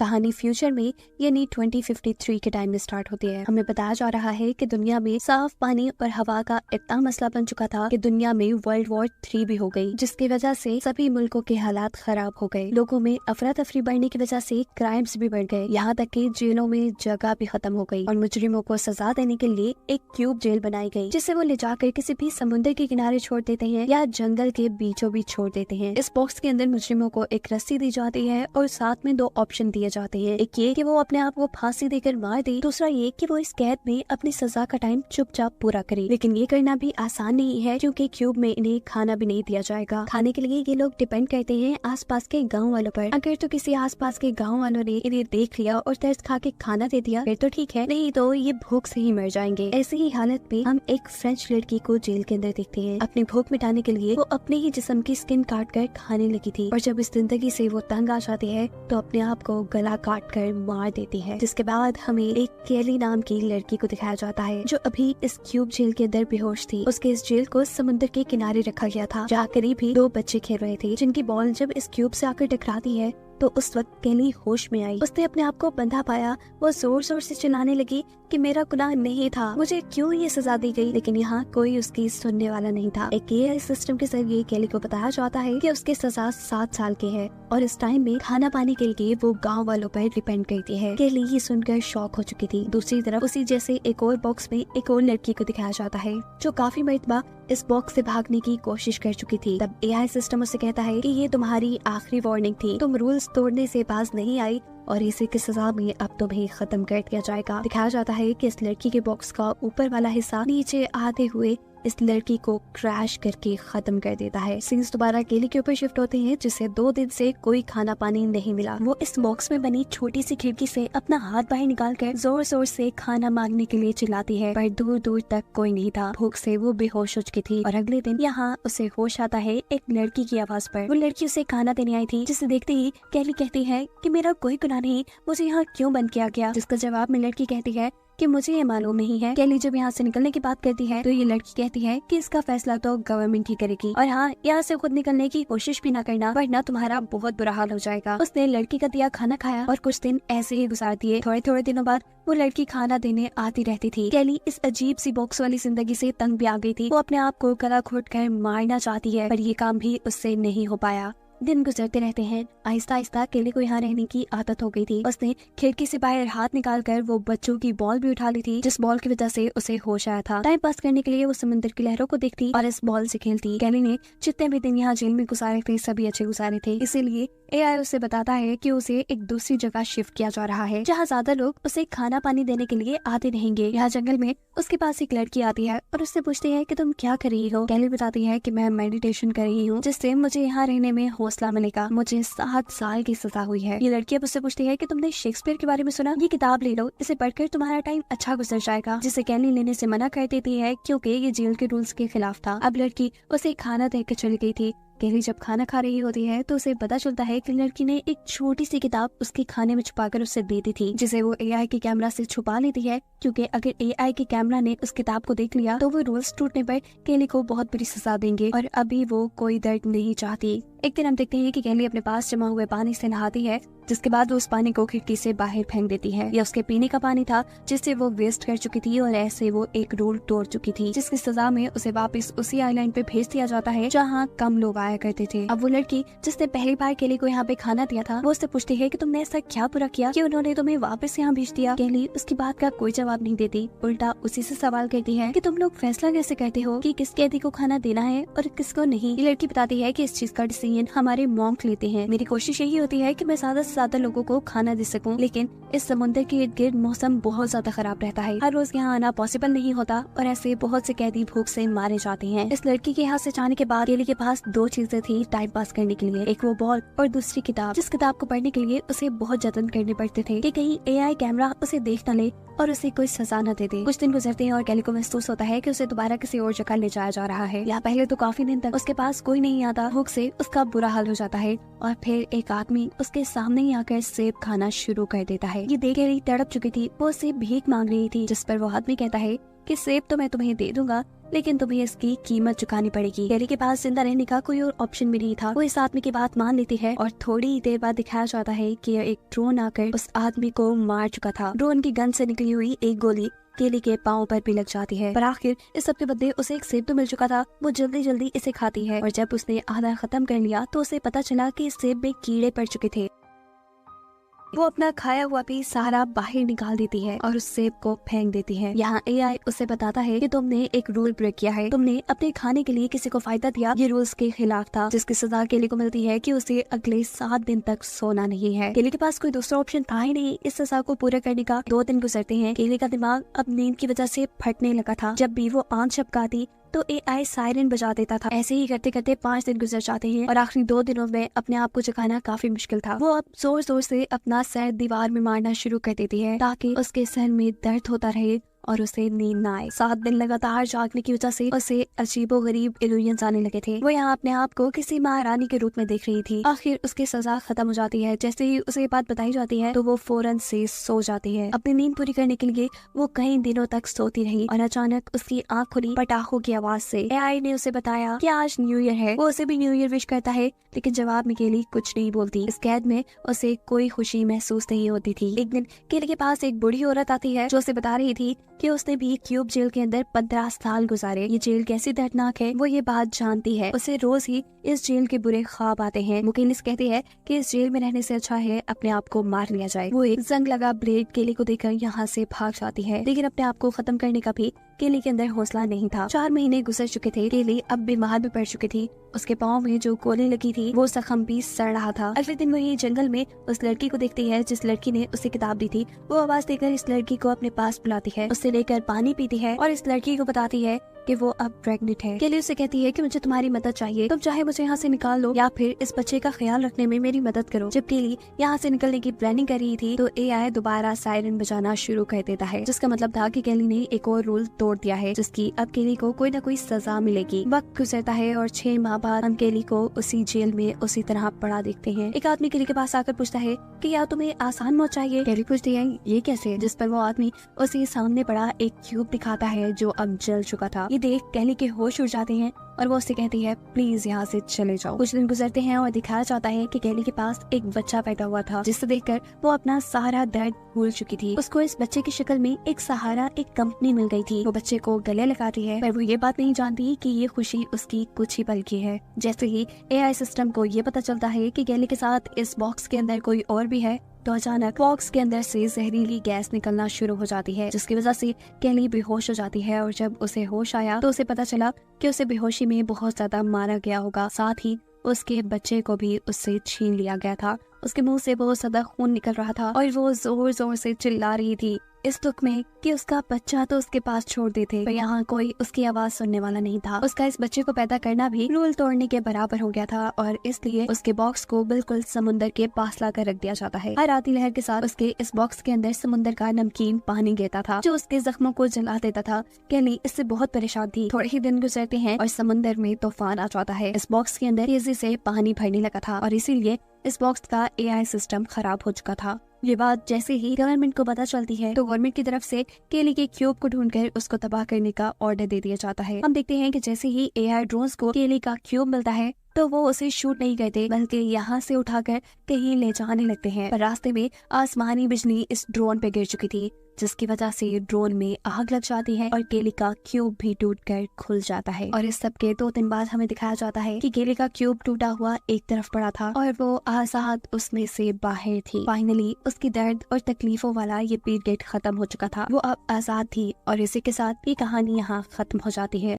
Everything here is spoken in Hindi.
कहानी फ्यूचर में यानी 2053 के टाइम में स्टार्ट होती है। हमें बताया जा रहा है कि दुनिया में साफ पानी और हवा का इतना मसला बन चुका था कि दुनिया में वर्ल्ड वॉर 3 भी हो गई, जिसकी वजह से सभी मुल्कों के हालात खराब हो गए। लोगों में अफरा तफरी बढ़ने की वजह से क्राइम्स भी बढ़ गए, यहाँ तक कि जेलों में जगह भी खत्म हो गई और मुजरिमों को सजा देने के लिए एक क्यूब जेल बनाई गई, जिसे वो ले जाकर किसी भी समुद्र के किनारे छोड़ देते हैं या जंगल के बीचों बीच छोड़ देते हैं। इस बॉक्स के अंदर मुजरिमों को एक रस्सी दी जाती है और साथ में 2 ऑप्शन दिए जाते हैं। एक ये कि वो अपने आप को फांसी देकर मार दे, दूसरा ये कि वो इस कैद में अपनी सजा का टाइम चुपचाप पूरा करे। लेकिन ये करना भी आसान नहीं है, क्योंकि क्यूब में इन्हें खाना भी नहीं दिया जाएगा। खाने के लिए ये लोग डिपेंड करते हैं आसपास के गाँव वालों पर। अगर तो किसी आसपास के गाँव वालों ने इन्हें देख लिया और तरस खा के खाना दे दिया फिर तो ठीक है, नहीं तो ये भूख से ही मर जाएंगे। ऐसी ही हालत में हम एक फ्रेंच लड़की को जेल के अंदर देखते हैं। अपनी भूख मिटाने के लिए वो अपने ही जिस्म की स्किन काट कर खाने लगी थी, और जब इस जिंदगी से वो तंग आ जाती है तो अपने आप को गला काट कर मार देती है। जिसके बाद हमें एक केली नाम की लड़की को दिखाया जाता है, जो अभी इस क्यूब जेल के अंदर बेहोश थी। उसके इस जेल को समुद्र के किनारे रखा गया था, जहाँ करीब ही 2 बच्चे खेल रहे थे, जिनकी बॉल जब इस क्यूब से आकर टकराती है तो उस वक्त केली होश में आई। उसने अपने आप को बंधा पाया। वो जोर जोर से चिल्लाने लगी कि मेरा गुनाह नहीं था, मुझे क्यों ये सजा दी गई। लेकिन यहाँ कोई उसकी सुनने वाला नहीं था। एक एआई सिस्टम के जरिए केली को बताया जाता है कि उसकी सजा 7 साल की है और इस टाइम में खाना पानी के लिए वो गाँव वालों पर डिपेंड करती है। केली ये सुनकर शॉक हो चुकी थी। दूसरी तरफ उसी जैसे एक और बॉक्स में एक और लड़की को दिखाया जाता है, जो काफी मरतबा इस बॉक्स से भागने की कोशिश कर चुकी थी। तब एआई सिस्टम उसे कहता है कि ये तुम्हारी आखिरी वार्निंग थी, तुम रूल्स तोड़ने से बाज नहीं आई और इसी की सजा में अब तुम्हें खत्म कर दिया जाएगा। दिखाया जाता है कि इस लड़की के बॉक्स का ऊपर वाला हिस्सा नीचे आते हुए इस लड़की को क्रैश करके खत्म कर देता है। सीन्स दोबारा केली के ऊपर शिफ्ट होते हैं, जिसे 2 दिन से कोई खाना पानी नहीं मिला। वो इस बॉक्स में बनी छोटी सी खिड़की से अपना हाथ बाहर निकाल कर जोर जोर से खाना मांगने के लिए चिल्लाती है, पर दूर दूर तक कोई नहीं था। भूख से वो बेहोश हो चुकी थी और अगले दिन यहाँ उसे होश आता है एक लड़की की आवाज पर। वो लड़की उसे खाना देने आई थी, जिसे देखते ही केली कहती है कि मेरा कोई गुनाह नहीं, मुझे यहाँ क्यों बंद किया गया। जिसका जवाब में लड़की कहती है कि मुझे ये मालूम नहीं है। केली जब यहाँ से निकलने की बात करती है तो ये लड़की कहती है कि इसका फैसला तो गवर्नमेंट ही करेगी, और हाँ, यहाँ से खुद निकलने की कोशिश भी ना करना, वरना तुम्हारा बहुत बुरा हाल हो जाएगा। उसने लड़की का दिया खाना खाया और कुछ दिन ऐसे ही गुजार दिए। थोड़े थोड़े दिनों बाद वो लड़की खाना देने आती रहती थी। केली इस अजीब सी बॉक्स वाली जिंदगी से तंग भी आ गई थी। वो अपने आप को गला घोट कर मारना चाहती है, पर ये काम भी उससे नहीं हो पाया। दिन गुजरते रहते हैं। आहिस्ता आहिस्ता केली को यहाँ रहने की आदत हो गई थी। उसने खिड़की से बाहर हाथ निकालकर वो बच्चों की बॉल भी उठा ली थी, जिस बॉल की वजह से उसे होश आया था। टाइम पास करने के लिए वो समुद्र की लहरों को देखती और इस बॉल से खेलती। केली ने जितने भी दिन यहाँ जेल में गुजारे थे सभी अच्छे गुजारे थे, इसीलिए एआई उसे बताता है कि उसे एक दूसरी जगह शिफ्ट किया जा रहा है, जहाँ ज्यादा लोग उसे खाना पानी देने के लिए आते रहेंगे। यहाँ जंगल में उसके पास एक लड़की आती है और उससे पूछती है कि तुम क्या कर रही हो। केली बताती है कि मैं मेडिटेशन कर रही हूँ, जिससे मुझे यहाँ रहने में हौसला मिलेगा। मुझे 7 साल की सजा हुई है। ये लड़की अब उससे पूछती है कि तुमने शेक्सपियर के बारे में सुना, ये किताब ले लो, इसे पढ़कर तुम्हारा टाइम अच्छा गुजर जाएगा। जिसे केली लेने से मना कर देती है, क्योंकि ये जेल के रूल्स के खिलाफ था। अब लड़की उसे खाना देकर चली गई थी। केली जब खाना खा रही होती है तो उसे पता चलता है कि लड़की ने एक छोटी सी किताब उसके खाने में छुपाकर उसे दे दी थी, जिसे वो एआई के कैमरा से छुपा लेती है, क्योंकि अगर एआई के कैमरा ने उस किताब को देख लिया तो वो रूल्स टूटने पर केली को बहुत बड़ी सजा देंगे, और अभी वो कोई दर्द नहीं चाहती। एक दिन हम देखते हैं कि केली अपने पास जमा हुए पानी से नहाती है, जिसके बाद वो उस पानी को खिड़की से बाहर फेंक देती है। यह उसके पीने का पानी था, जिससे वो वेस्ट कर चुकी थी और ऐसे वो एक रूल तोड़ चुकी थी, जिसकी सजा में उसे वापस उसी आइलैंड पे भेज दिया जाता है जहाँ कम लोग आया करते थे। अब वो लड़की जिसने पहली बार केली को यहाँ पे खाना दिया था, वो उससे पूछती है कि तुमने ऐसा क्या बुरा किया कि उन्होंने तुम्हें वापस यहाँ भेज दिया। केली उसकी बात का कोई जवाब नहीं देती, उल्टा उसी से सवाल करती है कि तुम लोग फैसला कैसे करते हो कि किस कैदी को खाना देना है और किसको नहीं। ये लड़की बताती है कि इस चीज का डिसीजन हमारे मॉन्क लेते हैं। मेरी कोशिश यही होती है कि मैं ज्यादा से ज्यादा लोगों को खाना दे सकूं, लेकिन इस समुद्र के इर्द गिर्द मौसम बहुत ज्यादा खराब रहता है। हर रोज यहाँ आना पॉसिबल नहीं होता और ऐसे बहुत से कैदी भूख से मारे जाते हैं। इस लड़की के यहाँ से जाने के बाद केली के पास 2 चीजें थी टाइम पास करने के लिए, एक वो बॉल और दूसरी किताब, जिस किताब को पढ़ने के लिए उसे बहुत जतन करने पड़ते थे कि कहीं एआई कैमरा उसे देख न ले और उसे कोई सजा न दे दे। कुछ दिन गुजरते हैं और केली को महसूस होता है कि उसे दोबारा किसी और जगह ले जाया जा रहा है। या पहले तो काफी दिन तक उसके पास कोई नहीं आता, भूख से उसका बुरा हाल हो जाता है, और फिर एक आदमी उसके सामने ही आकर सेब खाना शुरू कर देता है। ये देख केली तड़प चुकी थी। वो सेब भीख मांग रही थी, जिस पर वो आदमी कहता है कि सेब तो मैं तुम्हें दे दूंगा, लेकिन तुम्हें इसकी कीमत चुकानी पड़ेगी। केली के पास जिंदा रहने का कोई और ऑप्शन भी नहीं था। वो इस आदमी की बात मान लेती है और थोड़ी देर बाद दिखाया जाता है कि एक ड्रोन आकर उस आदमी को मार चुका था। ड्रोन की गन से निकली हुई एक गोली केली के पाँव पर भी लग जाती है, पर आखिर इस सब के बदले उसे एक सेब तो मिल चुका था। वो जल्दी जल्दी इसे खाती है और जब उसने आधा खत्म कर लिया तो उसे पता चला कि इस सेब में कीड़े पड़ चुके थे। वो अपना खाया हुआ भी सारा बाहर निकाल देती है और उस सेब को फेंक देती है। यहाँ एआई उसे बताता है कि तुमने एक रूल ब्रेक किया है, तुमने अपने खाने के लिए किसी को फायदा दिया, ये रूल्स के खिलाफ था, जिसकी सजा केली को मिलती है कि उसे अगले 7 दिन तक सोना नहीं है। केली के पास कोई दूसरा ऑप्शन था ही नहीं इस सजा को पूरा करने का। 2 दिन गुजरते हैं। केली का दिमाग अब नींद की वजह से फटने लगा था। जब भी वो आंख झपकाती तो एआई सायरन बजा देता था। ऐसे ही करते करते 5 दिन गुजर जाते हैं और आखिरी 2 दिनों में अपने आप को जगाना काफी मुश्किल था। वो अब जोर जोर से अपना सर दीवार में मारना शुरू कर देती है ताकि उसके सर में दर्द होता रहे और उसे नींद न आए। 7 दिन लगातार जागने की वजह से उसे अजीबोगरीब इल्यूजन्स आने लगे थे। वो यहाँ अपने आप को किसी महारानी के रूप में देख रही थी। आखिर उसकी सजा खत्म हो जाती है। जैसे ही उसे ये बात बताई जाती है तो वो फौरन से सो जाती है। अपनी नींद पूरी करने के लिए वो कई दिनों तक सोती रही और अचानक उसकी आँख खुली पटाखों की आवाज से। एआई ने उसे बताया कि आज न्यू ईयर है। वो उसे भी न्यू ईयर विश करता है, लेकिन जवाब में केली कुछ नहीं बोलती। इस कैद में उसे कोई खुशी महसूस नहीं होती थी। एक दिन केली के पास एक बूढ़ी औरत आती है जो उसे बता रही थी कि उसने भी क्यूब जेल के अंदर 15 साल गुजारे। ये जेल कैसी दर्दनाक है वो ये बात जानती है। उसे रोज ही इस जेल के बुरे ख्वाब आते हैं। मुकेलिस कहती है कि इस जेल में रहने से अच्छा है अपने आप को मार लिया जाए। वो एक जंग लगा ब्लेड केली को देकर यहाँ से भाग जाती है, लेकिन अपने आप को खत्म करने का भी केली के अंदर हौसला नहीं था। 4 महीने गुजर चुके थे। केली अब बीमार भी पड़ चुकी थी। उसके पाँव में जो गोली लगी थी वो जख्म भी सड़ रहा था। अगले दिन वही जंगल में उस लड़की को देखती है जिस लड़की ने उसे किताब दी थी। वो आवाज देकर इस लड़की को अपने पास बुलाती है, उससे लेकर पानी पीती है और इस लड़की को बताती है कि वो अब प्रेग्नेंट है। केली उसे कहती है कि मुझे तुम्हारी मदद चाहिए, तुम चाहे मुझे यहाँ से निकाल लो या फिर इस बच्चे का ख्याल रखने में मेरी मदद करो। जब केली यहाँ से निकलने की प्लानिंग कर रही थी तो एआई दोबारा सायरन बजाना शुरू कर देता है, जिसका मतलब था कि केली ने एक और रूल तोड़ दिया है जिसकी अब केली को कोई न कोई सजा मिलेगी। वक्त गुजरता है और 6 माह बाद हम केली को उसी जेल में उसी तरह पड़ा देखते हैं। एक आदमी केली के पास आकर पूछता है कि या तुम्हें आसान मौत चाहिए। केली पूछती है ये कैसे, जिस पर वो आदमी उसे सामने पड़ा एक क्यूब दिखाता है जो अब जल चुका था। ये देख केली के होश उड़ जाते हैं और वो उससे कहती है प्लीज यहाँ से चले जाओ। कुछ दिन गुजरते हैं और दिखाया जाता है कि केली के पास एक बच्चा पैदा हुआ था, जिसे देखकर वो अपना सारा दर्द भूल चुकी थी। उसको इस बच्चे की शक्ल में एक सहारा, एक कंपनी मिल गई थी। वो बच्चे को गले लगाती है, पर वो ये बात नहीं जानती कि ये खुशी उसकी कुछ ही पल की है। जैसे ही एआई सिस्टम को ये पता चलता है कि केली के साथ इस बॉक्स के अंदर कोई और भी है तो अचानक बॉक्स के अंदर से जहरीली गैस निकलना शुरू हो जाती है, जिसकी वजह से केली बेहोश हो जाती है। और जब उसे होश आया तो उसे पता चला कि उसे बेहोशी में बहुत ज्यादा मारा गया होगा, साथ ही उसके बच्चे को भी उससे छीन लिया गया था। उसके मुंह से बहुत ज्यादा खून निकल रहा था और वो जोर जोर से चिल्ला रही थी इस दुख में कि उसका बच्चा तो उसके पास छोड़ देते, पर यहाँ कोई उसकी आवाज सुनने वाला नहीं था। उसका इस बच्चे को पैदा करना भी रूल तोड़ने के बराबर हो गया था और इसलिए उसके बॉक्स को बिल्कुल समुद्र के पास लाकर रख दिया जाता है। हर आती लहर के साथ उसके इस बॉक्स के अंदर समुद्र का नमकीन पानी गिरता था जो उसके जख्मों को जला देता था। केली इससे बहुत परेशान थी। थोड़े ही दिन गुजरते हैं और समुद्र में तूफान आ जाता है। इस बॉक्स के अंदर तेजी से पानी भरने लगा था और इसीलिए इस बॉक्स का एआई सिस्टम खराब हो चुका था। ये बात जैसे ही गवर्नमेंट को पता चलती है तो गवर्नमेंट की तरफ से केली के क्यूब को ढूंढकर उसको तबाह करने का ऑर्डर दे दिया जाता है। हम देखते हैं कि जैसे ही एआई ड्रोन्स को केली का क्यूब मिलता है तो वो उसे शूट नहीं करते बल्कि यहाँ से उठाकर कहीं ले जाने लगते हैं। पर रास्ते में आसमानी बिजली इस ड्रोन पे गिर चुकी थी, जिसकी वजह से ड्रोन में आग लग जाती है और केली का क्यूब भी टूटकर खुल जाता है। और इस सब के 2 दिन बाद हमें दिखाया जाता है कि केली का क्यूब टूटा हुआ एक तरफ पड़ा था और वो आजाद उसमें से बाहर थी। फाइनली उसकी दर्द और तकलीफों वाला ये पीरियड खत्म हो चुका था। वो अब आजाद थी और इसी के साथ ये कहानी यहाँ खत्म हो जाती है।